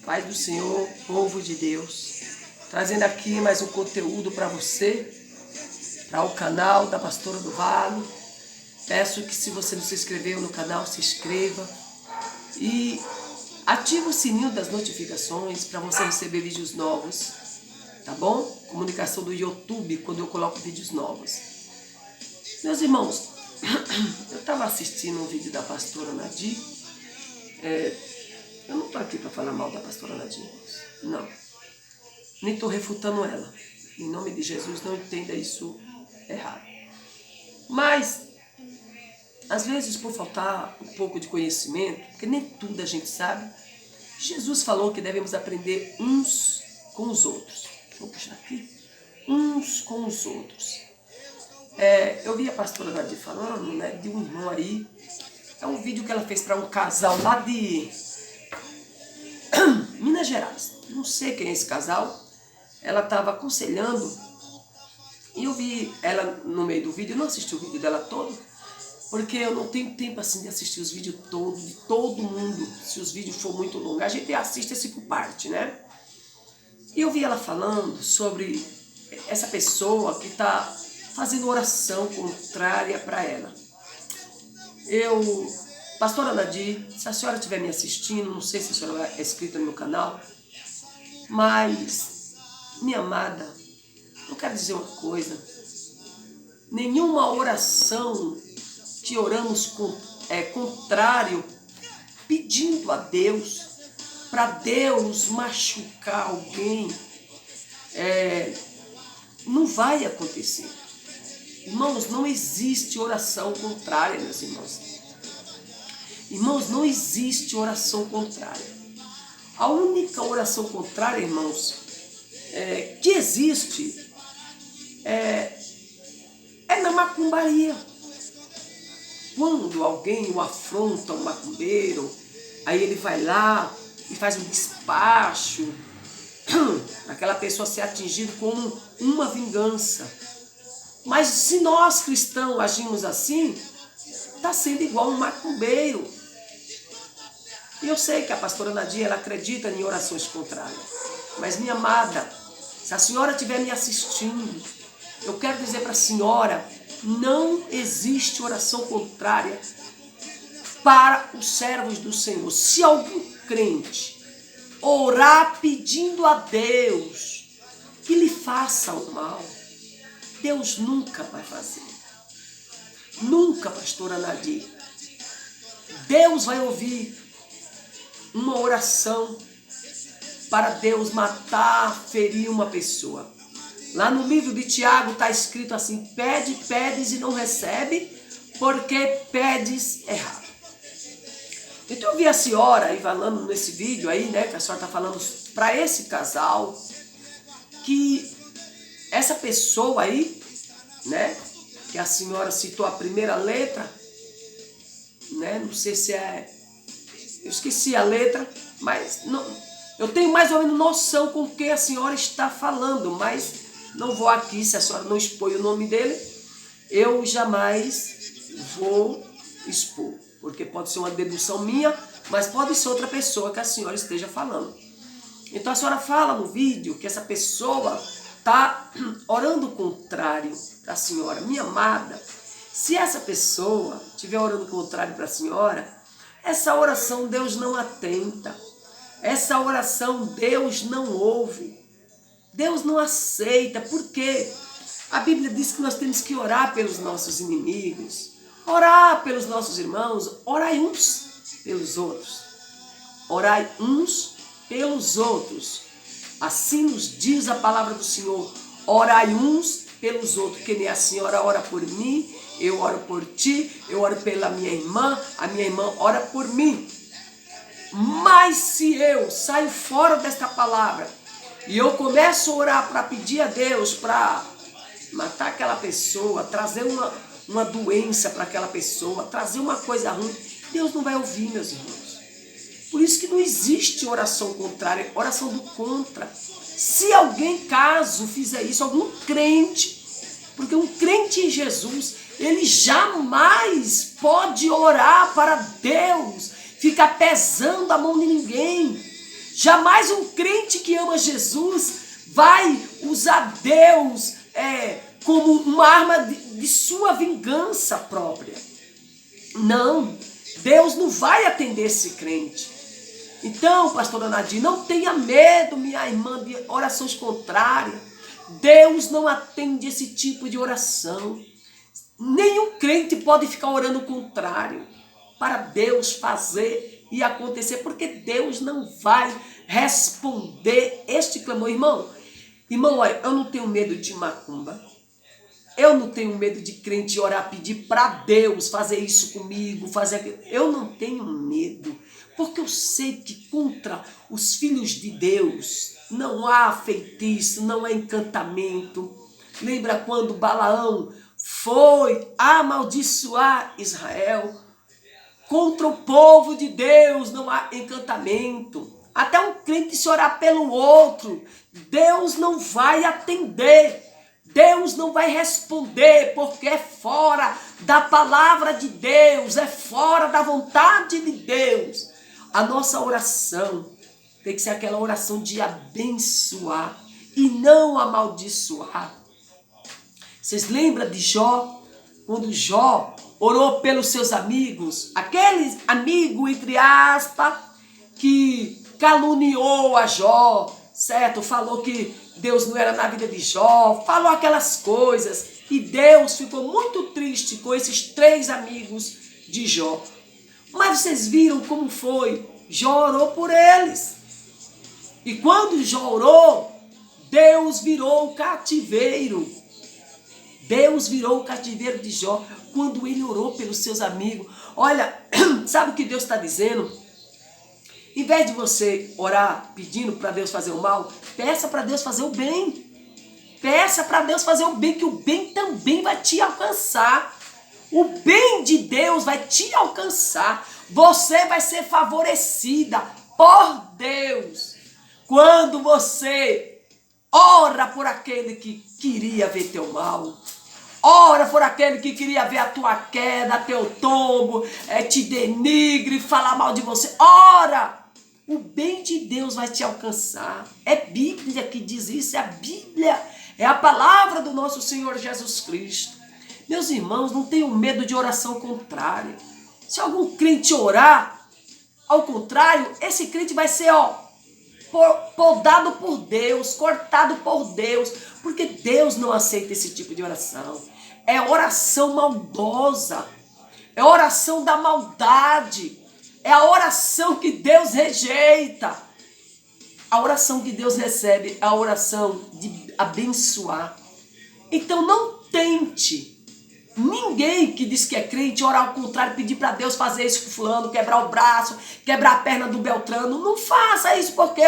Paz do Senhor, povo de Deus, trazendo aqui mais um conteúdo para você, para o canal da Pastora do Vale. Peço que, se você não se inscreveu no canal, se inscreva e ative o sininho das notificações para você receber vídeos novos, tá bom? Comunicação do YouTube quando eu coloco vídeos novos. Meus irmãos, eu estava assistindo um vídeo da Pastora Nadir. Eu não estou aqui para falar mal da Pastora Nadir, não. Nem estou refutando ela. Em nome de Jesus, não entenda isso errado. Mas, às vezes, por faltar um pouco de conhecimento, porque nem tudo a gente sabe, Jesus falou que devemos aprender uns com os outros. Vou puxar aqui. Uns com os outros. Eu vi a Pastora Nadir falando, né, de um irmão aí. É um vídeo que ela fez para um casal lá de Minas Gerais. Não sei quem é esse casal. Ela estava aconselhando e eu vi ela no meio do vídeo. Eu não assisti o vídeo dela todo, porque eu não tenho tempo assim de assistir os vídeos todos, de todo mundo. Se os vídeos for muito longos, a gente assiste assim por parte, né? E eu vi ela falando sobre essa pessoa que está fazendo oração contrária para ela. Pastora Nadir, se a senhora estiver me assistindo, não sei se a senhora é inscrita no meu canal, mas, minha amada, eu quero dizer uma coisa: nenhuma oração que oramos contrário, pedindo a Deus, para Deus machucar alguém, não vai acontecer. Irmãos, não existe oração contrária, meus irmãos. Irmãos, não existe oração contrária. A única oração contrária, irmãos, que existe é na macumbaria. Quando alguém o afronta, um macumbeiro, aí ele vai lá e faz um despacho, aquela pessoa ser atingida como uma vingança. Mas se nós cristãos agimos assim, está sendo igual um macumbeiro. E eu sei que a Pastora Nadir, ela acredita em orações contrárias. Mas, minha amada, se a senhora estiver me assistindo, eu quero dizer para a senhora: não existe oração contrária para os servos do Senhor. Se algum crente orar pedindo a Deus que lhe faça o mal, Deus nunca vai fazer. Nunca, Pastora Nadir. Deus vai ouvir uma oração para Deus matar, ferir uma pessoa. Lá no livro de Tiago está escrito assim: pede, pedes e não recebe, porque pedes errado. Então eu vi a senhora aí falando nesse vídeo aí, né, que a senhora está falando para esse casal, que essa pessoa aí, né, que a senhora citou a primeira letra, né, não sei se eu esqueci a letra, mas não, eu tenho mais ou menos noção com o que a senhora está falando, mas não vou aqui, se a senhora não expõe o nome dele, eu jamais vou expor, porque pode ser uma dedução minha, mas pode ser outra pessoa que a senhora esteja falando. Então a senhora fala no vídeo que essa pessoa está orando contrário para a senhora. Minha amada, se essa pessoa estiver orando contrário para a senhora, essa oração Deus não atenta. Essa oração Deus não ouve. Deus não aceita. Por quê? A Bíblia diz que nós temos que orar pelos nossos inimigos, orar pelos nossos irmãos, orai uns pelos outros. Orai uns pelos outros. Assim nos diz a palavra do Senhor: orai uns pelos outros, que nem a senhora ora por mim, eu oro por ti, eu oro pela minha irmã, a minha irmã ora por mim. Mas se eu saio fora desta palavra e eu começo a orar para pedir a Deus para matar aquela pessoa, trazer uma doença para aquela pessoa, trazer uma coisa ruim, Deus não vai ouvir, meus irmãos. Por isso que não existe oração contrária, oração do contra. Se alguém, caso fizer isso, algum crente, porque um crente em Jesus, ele jamais pode orar para Deus, ficar pesando a mão de ninguém. Jamais um crente que ama Jesus vai usar Deus como uma arma de sua vingança própria. Não, Deus não vai atender esse crente. Então, pastora Nadir, não tenha medo, minha irmã, de orações contrárias. Deus não atende esse tipo de oração. Nenhum crente pode ficar orando o contrário para Deus fazer e acontecer, porque Deus não vai responder este clamor. Irmão, olha, eu não tenho medo de macumba. Eu não tenho medo de crente orar, pedir para Deus fazer isso comigo, fazer aquilo. Eu não tenho medo, porque eu sei que contra os filhos de Deus não há feitiço, não há encantamento. Lembra quando Balaão foi amaldiçoar Israel? Contra o povo de Deus não há encantamento. Até um crente se orar pelo outro, Deus não vai atender. Deus não vai responder, porque é fora da palavra de Deus, é fora da vontade de Deus. A nossa oração tem que ser aquela oração de abençoar e não amaldiçoar. Vocês lembram de Jó? Quando Jó orou pelos seus amigos, aqueles amigos, entre aspas, que caluniou a Jó, certo? Falou que Deus não era na vida de Jó, falou aquelas coisas. E Deus ficou muito triste com esses 3 amigos de Jó. Mas vocês viram como foi? Jó orou por eles. E quando Jó orou, Deus virou o cativeiro. Deus virou o cativeiro de Jó quando ele orou pelos seus amigos. Olha, sabe o que Deus está dizendo? Em vez de você orar pedindo para Deus fazer o mal, peça para Deus fazer o bem. Peça para Deus fazer o bem, que o bem também vai te alcançar. O bem de Deus vai te alcançar. Você vai ser favorecida por Deus. Quando você ora por aquele que queria ver teu mal, ora por aquele que queria ver a tua queda, teu tombo, te denigre, falar mal de você. Ora! O bem de Deus vai te alcançar. É Bíblia que diz isso, é a Bíblia. É a palavra do nosso Senhor Jesus Cristo. Meus irmãos, não tenham medo de oração contrária. Se algum crente orar ao contrário, esse crente vai ser podado por Deus, cortado por Deus, porque Deus não aceita esse tipo de oração. É oração maldosa, é oração da maldade. É a oração que Deus rejeita. A oração que Deus recebe é a oração de abençoar. Então não tente. Ninguém que diz que é crente orar ao contrário, pedir para Deus fazer isso com fulano, quebrar o braço, quebrar a perna do Beltrano. Não faça isso, porque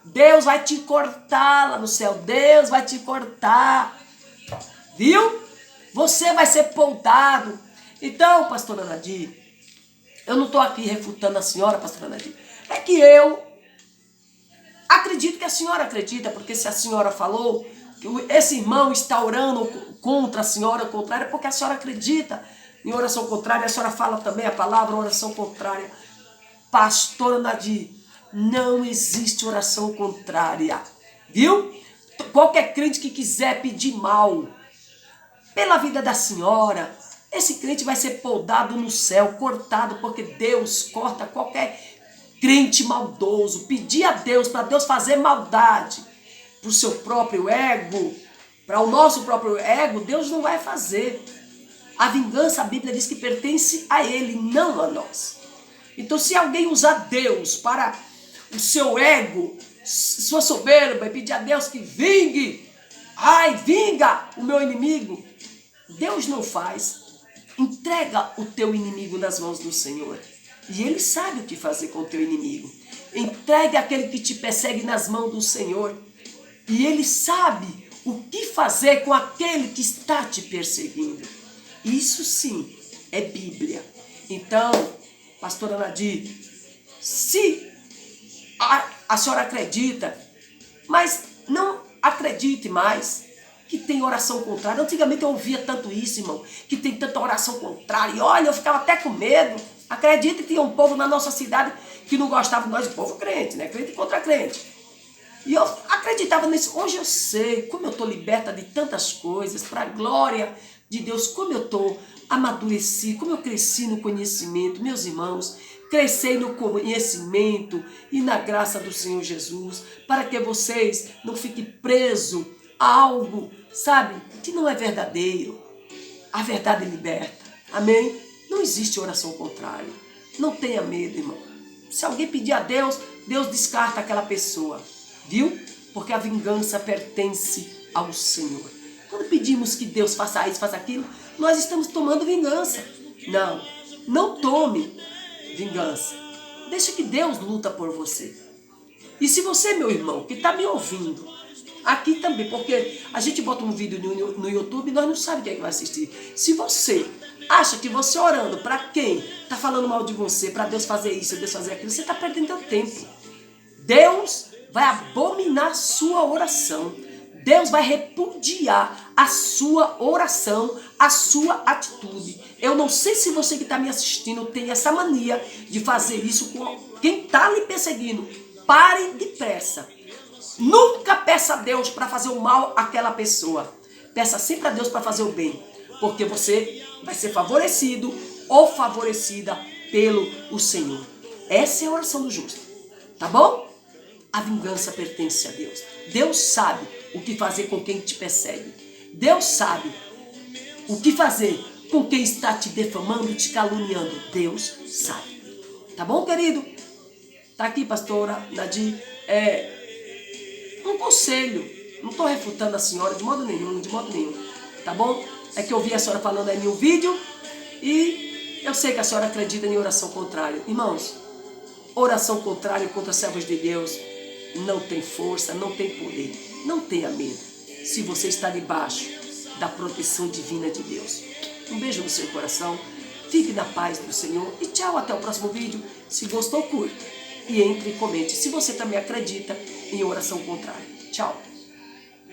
Deus vai te cortar lá no céu. Deus vai te cortar. Viu? Você vai ser podado. Então, pastora Nadir, eu não estou aqui refutando a senhora, pastora Nadir. É que eu acredito que a senhora acredita, porque se a senhora falou que esse irmão está orando contra a senhora, contrária, porque a senhora acredita em oração contrária. A senhora fala também a palavra oração contrária. Pastora Nadir, não existe oração contrária. Viu? Qualquer crente que quiser pedir mal pela vida da senhora, esse crente vai ser podado no céu, cortado, porque Deus corta qualquer crente maldoso. Pedir a Deus, para Deus fazer maldade para o seu próprio ego, para o nosso próprio ego, Deus não vai fazer. A vingança, a Bíblia diz que pertence a Ele, não a nós. Então, se alguém usar Deus para o seu ego, sua soberba, e pedir a Deus que vingue, vinga o meu inimigo, Deus não faz. Entrega o teu inimigo nas mãos do Senhor. E Ele sabe o que fazer com o teu inimigo. Entregue aquele que te persegue nas mãos do Senhor. E Ele sabe o que fazer com aquele que está te perseguindo. Isso sim é Bíblia. Então, pastora Nadir, se a senhora acredita, mas não acredite mais que tem oração contrária. Antigamente eu ouvia tanto isso, irmão, que tem tanta oração contrária. E olha, eu ficava até com medo. Acredita que tinha um povo na nossa cidade que não gostavam de nós, o povo crente, né? Crente contra crente. E eu acreditava nisso. Hoje eu sei como eu estou liberta de tantas coisas, para a glória de Deus, como eu estou amadureci, como eu cresci no conhecimento, meus irmãos, cresci no conhecimento e na graça do Senhor Jesus, para que vocês não fiquem presos a algo, sabe, que não é verdadeiro. A verdade liberta. Amém? Não existe oração contrária. Não tenha medo, irmão. Se alguém pedir a Deus, Deus descarta aquela pessoa. Viu? Porque a vingança pertence ao Senhor. Quando pedimos que Deus faça isso, faça aquilo, nós estamos tomando vingança. Não, não tome vingança. Deixa que Deus luta por você. E se você, meu irmão, que está me ouvindo, aqui também, porque a gente bota um vídeo no YouTube e nós não sabemos quem é que vai assistir. Se você acha que você orando para quem está falando mal de você, para Deus fazer isso, Deus fazer aquilo, você está perdendo seu tempo. Deus vai abominar sua oração. Deus vai repudiar a sua oração, a sua atitude. Eu não sei se você que está me assistindo tem essa mania de fazer isso com quem está lhe perseguindo. Pare depressa. Nunca peça a Deus para fazer o mal àquela pessoa. Peça sempre a Deus para fazer o bem. Porque você vai ser favorecido ou favorecida pelo Senhor. Essa é a oração do justo. Tá bom? A vingança pertence a Deus. Deus sabe o que fazer com quem te persegue. Deus sabe o que fazer com quem está te defamando, te caluniando. Deus sabe. Tá bom, querido? Tá aqui, pastora Nadir. Um conselho. Não estou refutando a senhora de modo nenhum, tá bom? É que eu vi a senhora falando aí em um vídeo e eu sei que a senhora acredita em oração contrária. Irmãos, oração contrária contra servos de Deus não tem força, não tem poder. Não tenha medo se você está debaixo da proteção divina de Deus. Um beijo no seu coração. Fique na paz do Senhor e tchau, até o próximo vídeo. Se gostou, curta. E entre e comente se você também acredita em oração contrária. Tchau.